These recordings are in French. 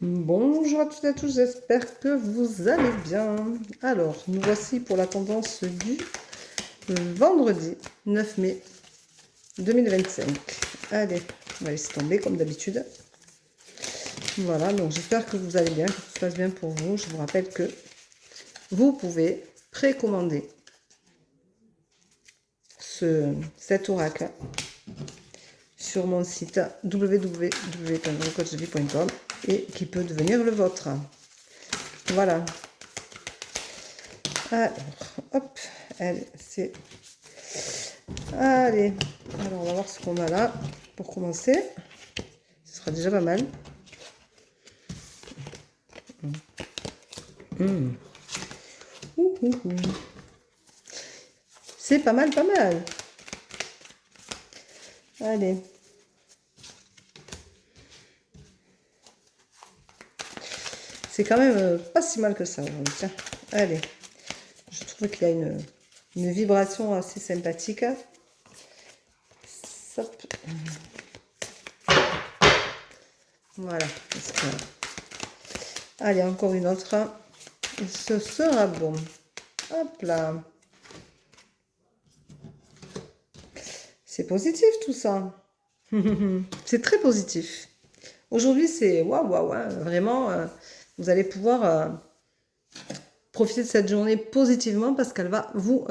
Bonjour à toutes et à tous, j'espère que vous allez bien. Alors, nous voici pour la tendance du vendredi 9 mai 2025. Allez, on va laisser tomber comme d'habitude. Voilà, donc j'espère que vous allez bien, que tout se passe bien pour vous. Je vous rappelle que vous pouvez précommander cet oracle sur mon site www.coachdevi.com et qui peut devenir le vôtre. Voilà. Alors, hop, c'est... Allez, alors on va voir ce qu'on a là pour commencer. Ce sera déjà pas mal. C'est pas mal, pas mal. Allez. C'est quand même pas si mal que ça aujourd'hui. Tiens, allez. Je trouve qu'il y a une vibration assez sympathique. Hop. Voilà. Allez, encore une autre. Et ce sera bon. Hop là. C'est positif tout ça. C'est très positif. Aujourd'hui, c'est waouh, waouh, hein, vraiment, vous allez pouvoir profiter de cette journée positivement parce qu'elle va vous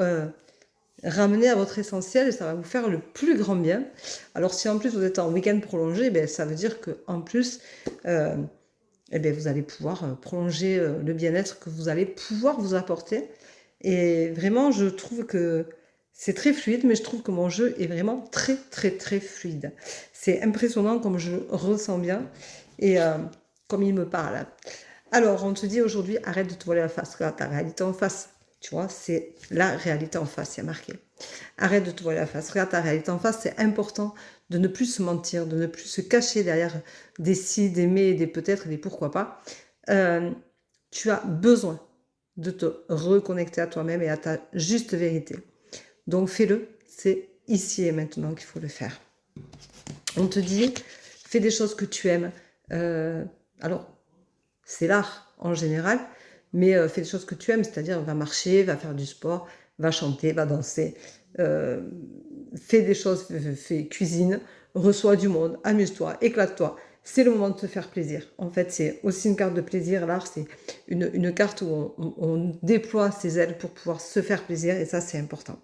ramener à votre essentiel et ça va vous faire le plus grand bien. Alors, si en plus vous êtes en week-end prolongé, ben, ça veut dire qu'en plus, eh bien, vous allez pouvoir prolonger le bien-être que vous allez pouvoir vous apporter. Et vraiment, je trouve que c'est très fluide, mais je trouve que mon jeu est vraiment très, très, très fluide. C'est impressionnant comme je ressens bien et comme il me parle. Alors, on te dit aujourd'hui, arrête de te voiler la face. Regarde ta réalité en face. Tu vois, c'est la réalité en face, il y a marqué. Arrête de te voiler la face. Regarde ta réalité en face, c'est important de ne plus se mentir, de ne plus se cacher derrière des si, des mais, des peut-être, des pourquoi pas. Tu as besoin de te reconnecter à toi-même et à ta juste vérité. Donc fais-le, c'est ici et maintenant qu'il faut le faire. On te dit, fais des choses que tu aimes. Alors, c'est l'art en général, mais fais des choses que tu aimes, c'est-à-dire va marcher, va faire du sport, va chanter, va danser, fais des choses, fais cuisine, reçois du monde, amuse-toi, éclate-toi. C'est le moment de te faire plaisir. En fait, c'est aussi une carte de plaisir. L'art, c'est une carte où on déploie ses ailes pour pouvoir se faire plaisir, et ça, c'est important.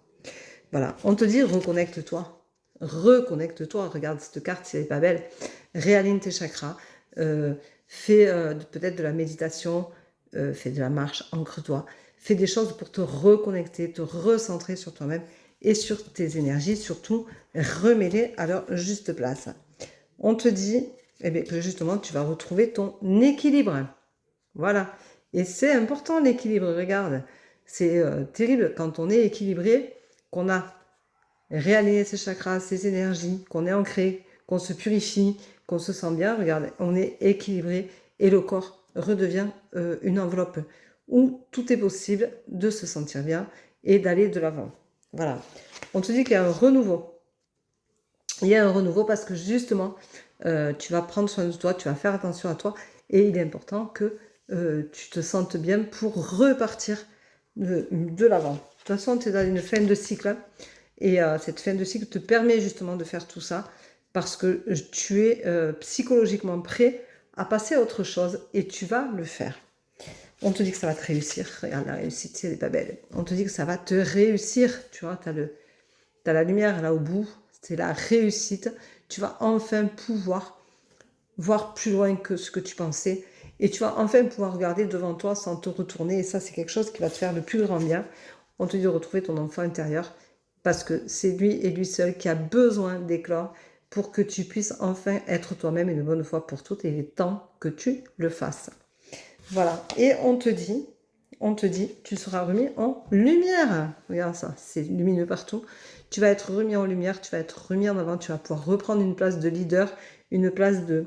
Voilà, on te dit reconnecte-toi. Reconnecte-toi, regarde cette carte si elle n'est pas belle. Réaligne tes chakras. Fais peut-être de la méditation, fais de la marche, ancre-toi. Fais des choses pour te reconnecter, te recentrer sur toi-même et sur tes énergies. Surtout, remets-les à leur juste place. On te dit eh bien, que justement, tu vas retrouver ton équilibre. Voilà. Et c'est important l'équilibre, regarde. C'est terrible quand on est équilibré, qu'on a réaligné ses chakras, ses énergies, qu'on est ancré, qu'on se purifie, qu'on se sent bien. Regarde, on est équilibré et le corps redevient une enveloppe où tout est possible de se sentir bien et d'aller de l'avant. Voilà. On te dit qu'il y a un renouveau. Il y a un renouveau parce que justement, tu vas prendre soin de toi, tu vas faire attention à toi et il est important que tu te sentes bien pour repartir de l'avant. De toute façon, tu es dans une fin de cycle et cette fin de cycle te permet justement de faire tout ça parce que tu es psychologiquement prêt à passer à autre chose et tu vas le faire. On te dit que ça va te réussir. Regarde, la réussite, elle n'est pas belle. On te dit que ça va te réussir. Tu vois, tu as la lumière là au bout. C'est la réussite. Tu vas enfin pouvoir voir plus loin que ce que tu pensais. Et tu vas enfin pouvoir regarder devant toi sans te retourner. Et ça, c'est quelque chose qui va te faire le plus grand bien. On te dit de retrouver ton enfant intérieur parce que c'est lui et lui seul qui a besoin d'éclore pour que tu puisses enfin être toi-même une bonne fois pour toutes. Et il est temps que tu le fasses. Voilà. Et on te dit, tu seras remis en lumière. Regarde ça, c'est lumineux partout. Tu vas être remis en lumière, tu vas être remis en avant, tu vas pouvoir reprendre une place de leader, une place de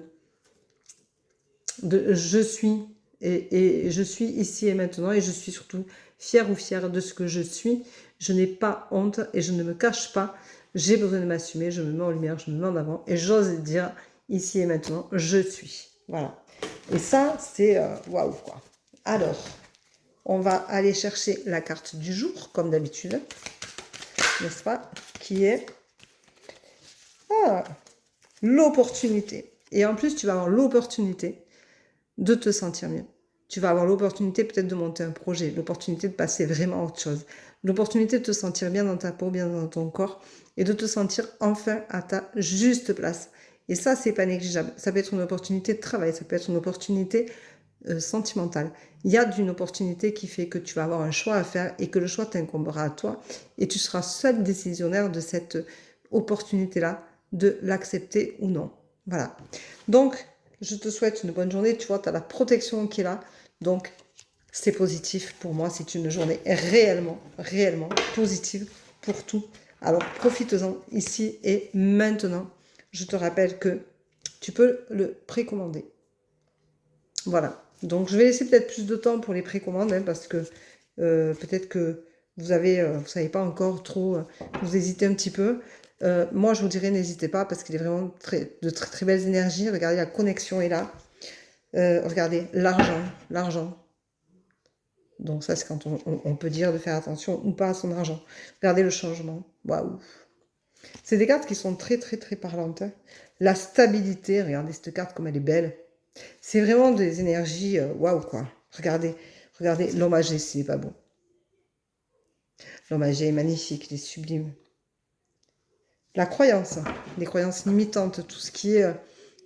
je suis et je suis ici et maintenant et je suis surtout fière ou fière de ce que je suis. Je n'ai pas honte et je ne me cache pas. J'ai besoin de m'assumer, je me mets en lumière, je me mets en avant et j'ose dire ici et maintenant, je suis. Voilà. Et ça, c'est waouh, quoi. Alors, on va aller chercher la carte du jour, comme d'habitude, n'est-ce pas? Qui est l'opportunité. Et en plus, tu vas avoir l'opportunité de te sentir mieux. Tu vas avoir l'opportunité peut-être de monter un projet, l'opportunité de passer vraiment à autre chose, l'opportunité de te sentir bien dans ta peau, bien dans ton corps et de te sentir enfin à ta juste place. Et ça, c'est pas négligeable. Ça peut être une opportunité de travail, ça peut être une opportunité sentimentale. Il y a d'une opportunité qui fait que tu vas avoir un choix à faire et que le choix t'incombera à toi et tu seras seul décisionnaire de cette opportunité-là, de l'accepter ou non. Voilà. Donc, je te souhaite une bonne journée. Tu vois, tu as la protection qui est là. Donc, c'est positif pour moi. C'est une journée réellement, réellement positive pour tout. Alors, profite-en ici et maintenant. Je te rappelle que tu peux le précommander. Voilà. Donc, je vais laisser peut-être plus de temps pour les précommandes hein, parce que peut-être que vous savez pas encore trop, vous hésitez un petit peu. Moi, je vous dirais, n'hésitez pas parce qu'il est vraiment de très, très belles énergies. Regardez, la connexion est là. Regardez, l'argent. Donc ça, c'est quand on peut dire de faire attention ou pas à son argent. Regardez le changement. Waouh. C'est des cartes qui sont très, très, très parlantes. Hein. La stabilité, regardez cette carte comme elle est belle. C'est vraiment des énergies, waouh, quoi. Regardez, regardez, l'homme âgé, c'est pas beau. L'homme âgé est magnifique, il est sublime. La croyance, les croyances limitantes, tout ce qui est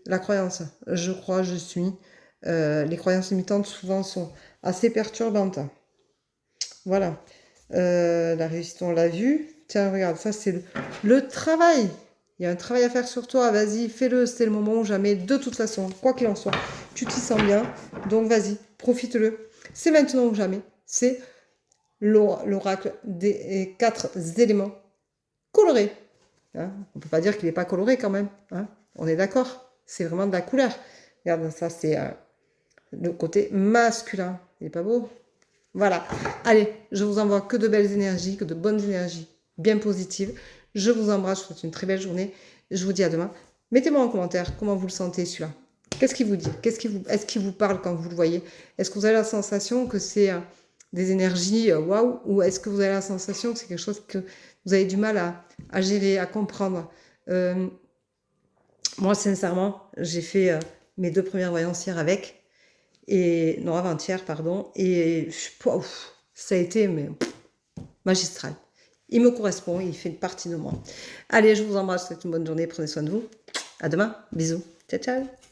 la croyance, je crois, je suis. Les croyances limitantes, souvent, sont assez perturbantes. Voilà. La réussite, on l'a vu. Tiens, regarde, ça, c'est le travail. Il y a un travail à faire sur toi. Vas-y, fais-le. C'est le moment ou jamais. De toute façon, quoi qu'il en soit, tu t'y sens bien. Donc, vas-y, profite-le. C'est maintenant ou jamais. C'est l'oracle des 4 éléments colorés. Hein, on ne peut pas dire qu'il n'est pas coloré quand même. Hein, on est d'accord. C'est vraiment de la couleur. Regarde, ça, c'est le côté masculin. Il n'est pas beau? Voilà. Allez, je vous envoie que de belles énergies, que de bonnes énergies bien positives. Je vous embrasse, je vous souhaite une très belle journée. Je vous dis à demain. Mettez-moi en commentaire comment vous le sentez celui-là. Qu'est-ce qu'il vous dit? Est-ce qu'il vous parle quand vous le voyez? Est-ce que vous avez la sensation que c'est des énergies waouh? Ou est-ce que vous avez la sensation que c'est quelque chose que vous avez du mal à gérer, à comprendre? Moi, sincèrement, j'ai fait mes 2 premières voyances hier avec. Et non, avant-hier, pardon. Et ça a été magistral. Il me correspond, il fait une partie de moi. Allez, je vous embrasse, c'est une bonne journée, prenez soin de vous. À demain, bisous. Ciao, ciao.